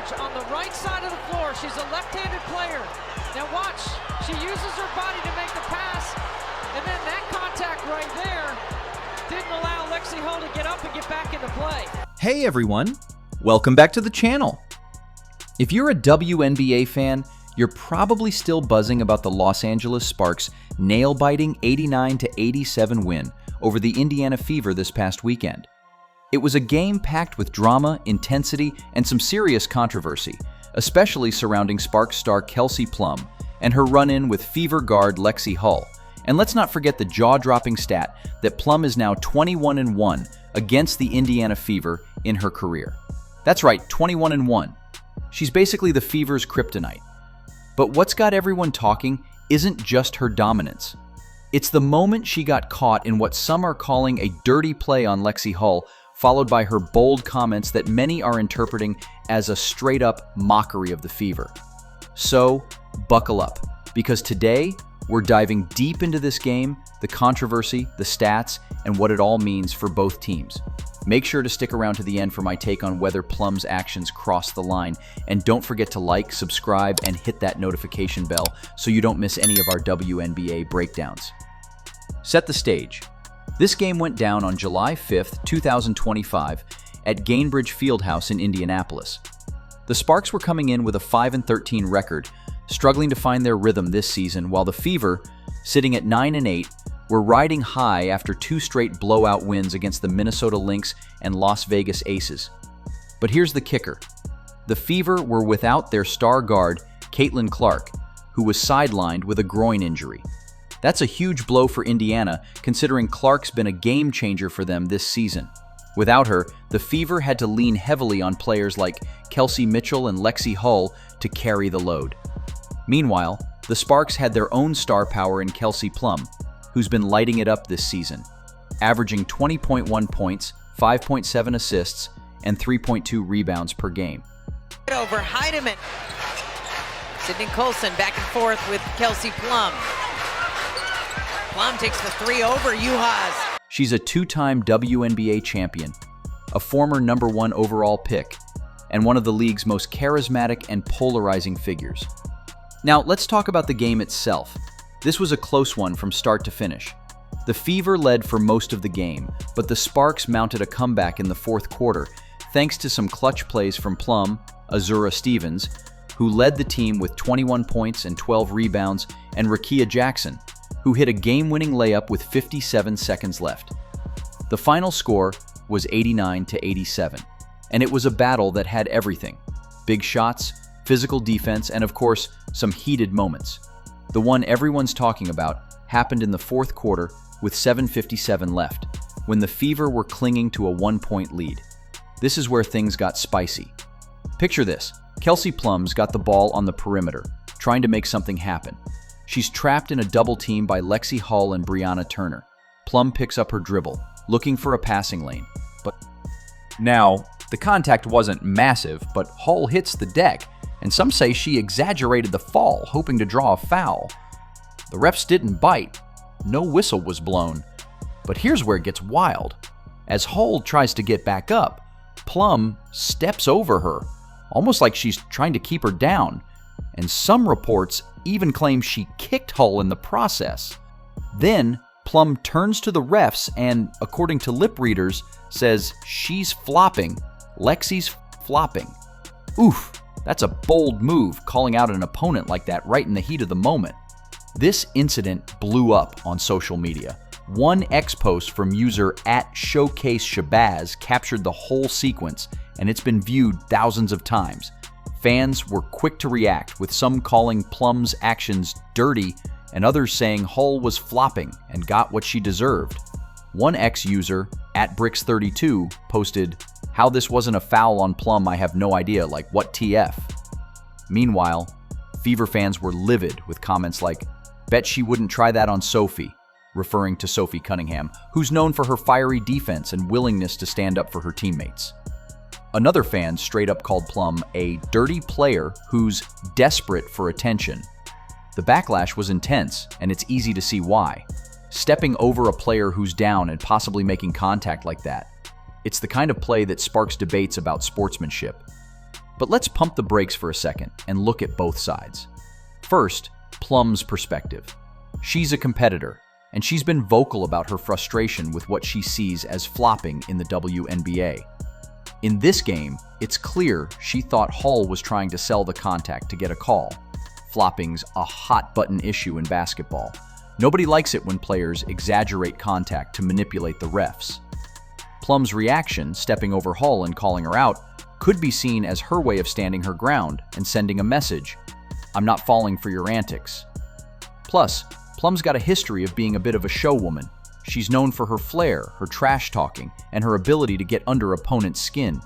charge on the right side of the floor. She's a left-handed player. Now watch, she uses her body to make the pass, and then that contact right there didn't allow Lexi Hull to get up and get back into play. Hey everyone, welcome back to the channel. If you're a WNBA fan, you're probably still buzzing about the Los Angeles Sparks' nail-biting 89-87 win over the Indiana Fever this past weekend. It was a game packed with drama, intensity, and some serious controversy, especially surrounding Sparks star Kelsey Plum and her run-in with Fever guard Lexi Hull. And let's not forget the jaw-dropping stat that Plum is now 21-1 against the Indiana Fever in her career. That's right, 21-1. She's basically the Fever's kryptonite. But what's got everyone talking isn't just her dominance. It's the moment she got caught in what some are calling a dirty play on Lexi Hull, followed by her bold comments that many are interpreting as a straight-up mockery of the Fever. So, buckle up, because today we're diving deep into this game, the controversy, the stats, and what it all means for both teams. Make sure to stick around to the end for my take on whether Plum's actions crossed the line, and don't forget to like, subscribe, and hit that notification bell so you don't miss any of our WNBA breakdowns. Set the stage. This game went down on July 5th, 2025 at Gainbridge Fieldhouse in Indianapolis. The Sparks were coming in with a 5-13 record, struggling to find their rhythm this season, while the Fever, sitting at 9-8, were riding high after two straight blowout wins against the Minnesota Lynx and Las Vegas Aces. But here's the kicker. The Fever were without their star guard, Caitlin Clark, who was sidelined with a groin injury. That's a huge blow for Indiana, considering Clark's been a game changer for them this season. Without her, the Fever had to lean heavily on players like Kelsey Mitchell and Lexi Hull to carry the load. Meanwhile, the Sparks had their own star power in Kelsey Plum, who's been lighting it up this season, averaging 20.1 points, 5.7 assists, and 3.2 rebounds per game. Over Heidemann. Sydney Colson back and forth with Kelsey Plum. Plum takes the three over Juhas. She's a two-time WNBA champion, a former #1 overall pick, and one of the league's most charismatic and polarizing figures. Now, let's talk about the game itself. This was a close one from start to finish. The Fever led for most of the game, but the Sparks mounted a comeback in the fourth quarter, thanks to some clutch plays from Plum, Azura Stevens, who led the team with 21 points and 12 rebounds, and Rakia Jackson, who hit a game-winning layup with 57 seconds left. The final score was 89-87, and it was a battle that had everything: big shots, physical defense, and of course, some heated moments. The one everyone's talking about happened in the fourth quarter with 7:57 left, when the Fever were clinging to a 1-point lead. This is where things got spicy. Picture this: Kelsey Plum's got the ball on the perimeter, trying to make something happen. She's trapped in a double team by Lexi Hull and Brianna Turner. Plum picks up her dribble, looking for a passing lane, but now, the contact wasn't massive, but Hull hits the deck, and some say she exaggerated the fall, hoping to draw a foul. The refs didn't bite. No whistle was blown. But here's where it gets wild. As Hull tries to get back up, Plum steps over her, almost like she's trying to keep her down, and some reports even claim she kicked Hull in the process. Then, Plum turns to the refs and, according to lip readers, says she's flopping, Lexi's flopping. Oof. That's a bold move, calling out an opponent like that right in the heat of the moment. This incident blew up on social media. One X post from user @ShowcaseShabazz captured the whole sequence, and it's been viewed thousands of times. Fans were quick to react, with some calling Plum's actions dirty and others saying Hull was flopping and got what she deserved. One X user, @Bricks32, posted, "How this wasn't a foul on Plum, I have no idea, like what TF?" Meanwhile, Fever fans were livid with comments like, "Bet she wouldn't try that on Sophie," referring to Sophie Cunningham, who's known for her fiery defense and willingness to stand up for her teammates. Another fan straight up called Plum a dirty player who's desperate for attention. The backlash was intense, and it's easy to see why. Stepping over a player who's down and possibly making contact like that. It's the kind of play that sparks debates about sportsmanship. But let's pump the brakes for a second and look at both sides. First, Plum's perspective. She's a competitor, and she's been vocal about her frustration with what she sees as flopping in the WNBA. In this game, it's clear she thought Hull was trying to sell the contact to get a call. Flopping's a hot-button issue in basketball. Nobody likes it when players exaggerate contact to manipulate the refs. Plum's reaction, stepping over Hull and calling her out, could be seen as her way of standing her ground and sending a message: "I'm not falling for your antics." Plus, Plum's got a history of being a bit of a showwoman. She's known for her flair, her trash-talking, and her ability to get under opponents' skin.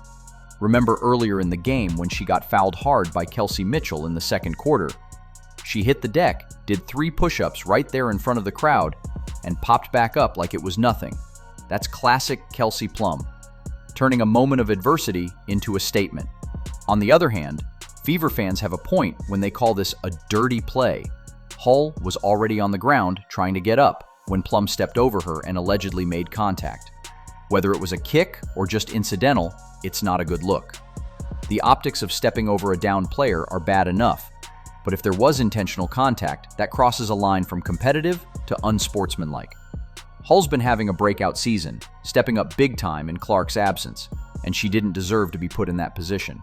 Remember earlier in the game when she got fouled hard by Kelsey Mitchell in the second quarter? She hit the deck, did 3 push-ups right there in front of the crowd, and popped back up like it was nothing. That's classic Kelsey Plum, turning a moment of adversity into a statement. On the other hand, Fever fans have a point when they call this a dirty play. Hull was already on the ground trying to get up when Plum stepped over her and allegedly made contact. Whether it was a kick or just incidental, it's not a good look. The optics of stepping over a downed player are bad enough, but if there was intentional contact, that crosses a line from competitive to unsportsmanlike. Hull's been having a breakout season, stepping up big time in Clark's absence, and she didn't deserve to be put in that position.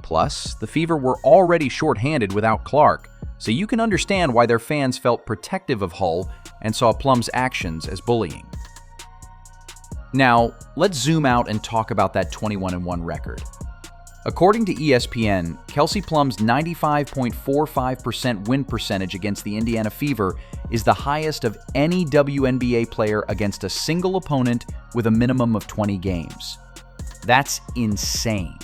Plus, the Fever were already shorthanded without Clark, so you can understand why their fans felt protective of Hull and saw Plum's actions as bullying. Now, let's zoom out and talk about that 21-1 record. According to ESPN, Kelsey Plum's 95.45% win percentage against the Indiana Fever is the highest of any WNBA player against a single opponent with a minimum of 20 games. That's insane.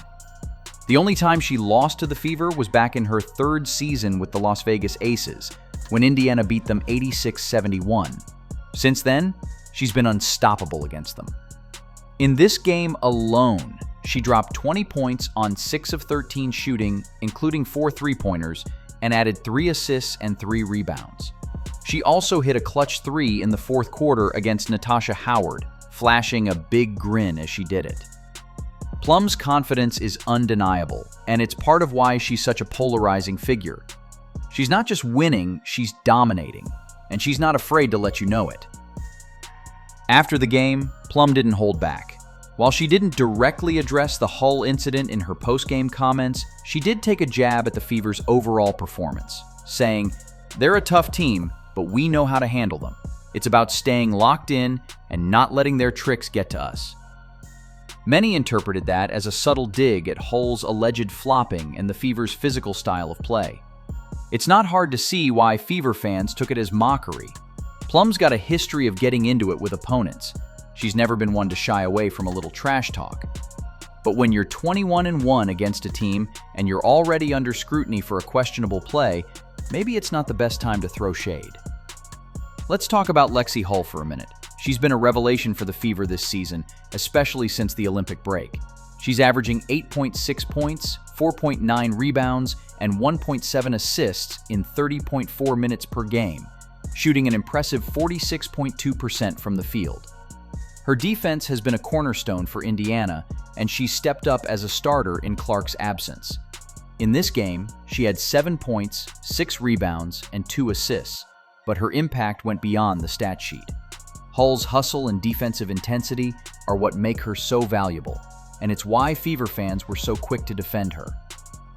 The only time she lost to the Fever was back in her 3rd season with the Las Vegas Aces, when Indiana beat them 86-71. Since then, she's been unstoppable against them. In this game alone, she dropped 20 points on 6 of 13 shooting, including 4 three-pointers, and added 3 assists and 3 rebounds. She also hit a clutch 3 in the 4th quarter against Natasha Howard, flashing a big grin as she did it. Plum's confidence is undeniable, and it's part of why she's such a polarizing figure. She's not just winning, she's dominating, and she's not afraid to let you know it. After the game, Plum didn't hold back. While she didn't directly address the Hull incident in her post-game comments, she did take a jab at the Fever's overall performance, saying, "They're a tough team, but we know how to handle them. It's about staying locked in and not letting their tricks get to us." Many interpreted that as a subtle dig at Hull's alleged flopping and the Fever's physical style of play. It's not hard to see why Fever fans took it as mockery. Plum's got a history of getting into it with opponents. She's never been one to shy away from a little trash talk. But when you're 21-1 against a team and you're already under scrutiny for a questionable play, maybe it's not the best time to throw shade. Let's talk about Lexi Hull for a minute. She's been a revelation for the Fever this season, especially since the Olympic break. She's averaging 8.6 points, 4.9 rebounds, and 1.7 assists in 30.4 minutes per game, shooting an impressive 46.2% from the field. Her defense has been a cornerstone for Indiana, and she stepped up as a starter in Clark's absence. In this game, she had 7 points, 6 rebounds, and 2 assists, but her impact went beyond the stat sheet. Hull's hustle and defensive intensity are what make her so valuable, and it's why Fever fans were so quick to defend her.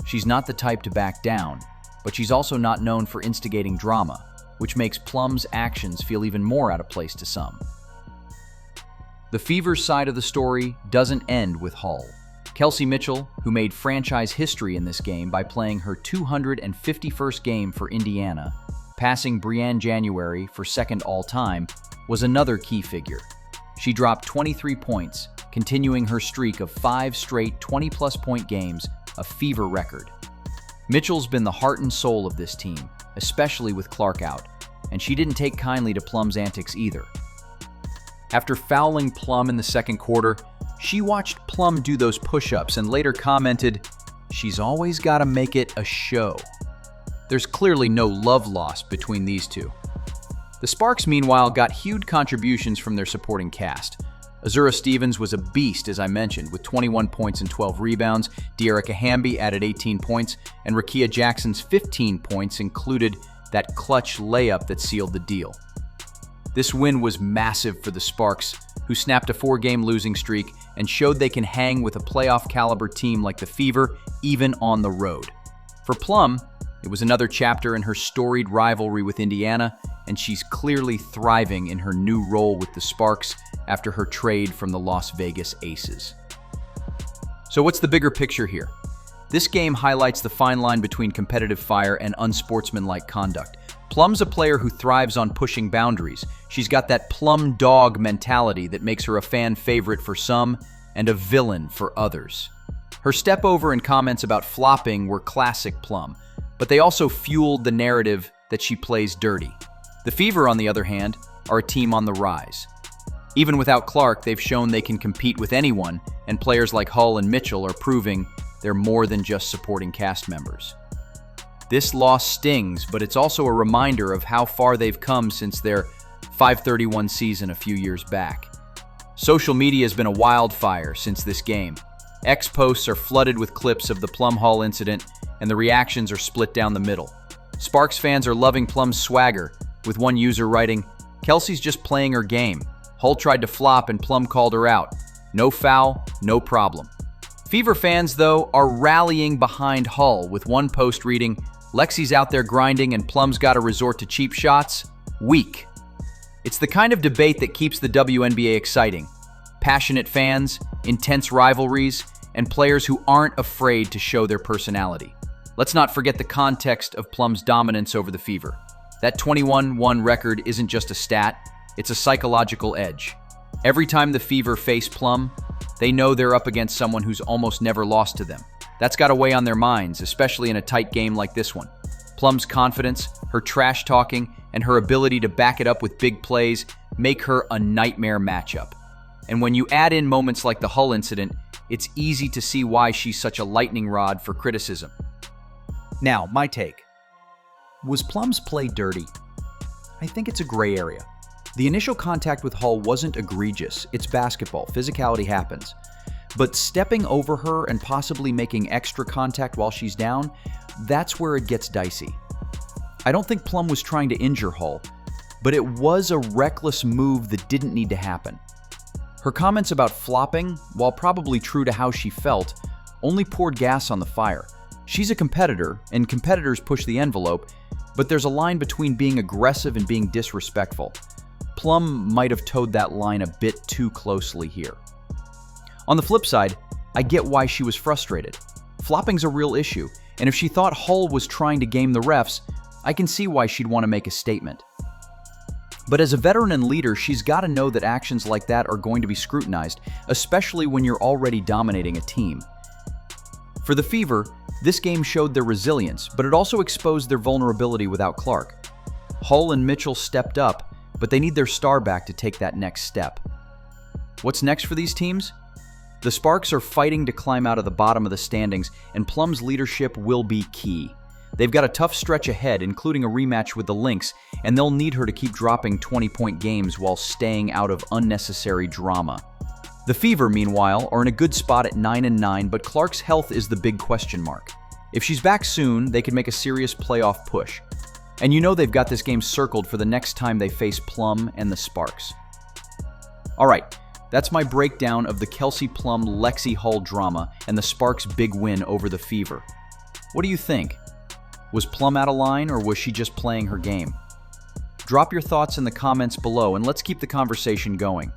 She's not the type to back down, but she's also not known for instigating drama, which makes Plum's actions feel even more out of place to some. The Fever's side of the story doesn't end with Hull. Kelsey Mitchell, who made franchise history in this game by playing her 251st game for Indiana, passing Brianne January for second all-time, was another key figure. She dropped 23 points, continuing her streak of 5 straight 20-plus point games, a Fever record. Mitchell's been the heart and soul of this team, especially with Clark out, and she didn't take kindly to Plum's antics either. After fouling Plum in the second quarter, she watched Plum do those push-ups and later commented, "She's always got to make it a show." There's clearly no love lost between these two. The Sparks, meanwhile, got huge contributions from their supporting cast. Azura Stevens was a beast, as I mentioned, with 21 points and 12 rebounds. De'Erica Hamby added 18 points, and Rakia Jackson's 15 points included that clutch layup that sealed the deal. This win was massive for the Sparks, who snapped a 4-game losing streak and showed they can hang with a playoff-caliber team like the Fever, even on the road. For Plum, it was another chapter in her storied rivalry with Indiana, and she's clearly thriving in her new role with the Sparks after her trade from the Las Vegas Aces. So what's the bigger picture here? This game highlights the fine line between competitive fire and unsportsmanlike conduct. Plum's a player who thrives on pushing boundaries. She's got that Plum dog mentality that makes her a fan favorite for some and a villain for others. Her step over and comments about flopping were classic Plum, but they also fueled the narrative that she plays dirty. The Fever, on the other hand, are a team on the rise. Even without Clark, they've shown they can compete with anyone, and players like Hull and Mitchell are proving they're more than just supporting cast members. This loss stings, but it's also a reminder of how far they've come since their 531 season a few years back. Social media has been a wildfire since this game. X posts are flooded with clips of the Plum Hull incident, and the reactions are split down the middle. Sparks fans are loving Plum's swagger, with one user writing, "Kelsey's just playing her game. Hull tried to flop and Plum called her out. No foul, no problem." Fever fans, though, are rallying behind Hull, with one post reading, "Lexi's out there grinding and Plum's got to resort to cheap shots? Weak." It's the kind of debate that keeps the WNBA exciting. Passionate fans, intense rivalries, and players who aren't afraid to show their personality. Let's not forget the context of Plum's dominance over the Fever. That 21-1 record isn't just a stat, it's a psychological edge. Every time the Fever face Plum, they know they're up against someone who's almost never lost to them. That's got to weigh on their minds, especially in a tight game like this one. Plum's confidence, her trash talking, and her ability to back it up with big plays make her a nightmare matchup. And when you add in moments like the Hull incident, it's easy to see why she's such a lightning rod for criticism. Now, my take. Was Plum's play dirty? I think it's a gray area. The initial contact with Hull wasn't egregious. It's basketball. Physicality happens. But stepping over her and possibly making extra contact while she's down, that's where it gets dicey. I don't think Plum was trying to injure Hull, but it was a reckless move that didn't need to happen. Her comments about flopping, while probably true to how she felt, only poured gas on the fire. She's a competitor, and competitors push the envelope, but there's a line between being aggressive and being disrespectful. Plum might have towed that line a bit too closely here. On the flip side, I get why she was frustrated. Flopping's a real issue, and if she thought Hull was trying to game the refs, I can see why she'd want to make a statement. But as a veteran and leader, she's got to know that actions like that are going to be scrutinized, especially when you're already dominating a team. For the Fever, this game showed their resilience, but it also exposed their vulnerability without Clark. Hull and Mitchell stepped up, but they need their star back to take that next step. What's next for these teams? The Sparks are fighting to climb out of the bottom of the standings, and Plum's leadership will be key. They've got a tough stretch ahead, including a rematch with the Lynx, and they'll need her to keep dropping 20-point games while staying out of unnecessary drama. The Fever, meanwhile, are in a good spot at 9-9, but Clark's health is the big question mark. If she's back soon, they could make a serious playoff push. And you know they've got this game circled for the next time they face Plum and the Sparks. Alright, that's my breakdown of the Kelsey Plum Lexi Hull drama and the Sparks' big win over the Fever. What do you think? Was Plum out of line, or was she just playing her game? Drop your thoughts in the comments below, and let's keep the conversation going.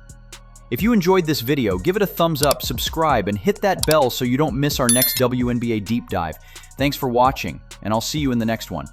If you enjoyed this video, give it a thumbs up, subscribe, and hit that bell so you don't miss our next WNBA deep dive. Thanks for watching, and I'll see you in the next one.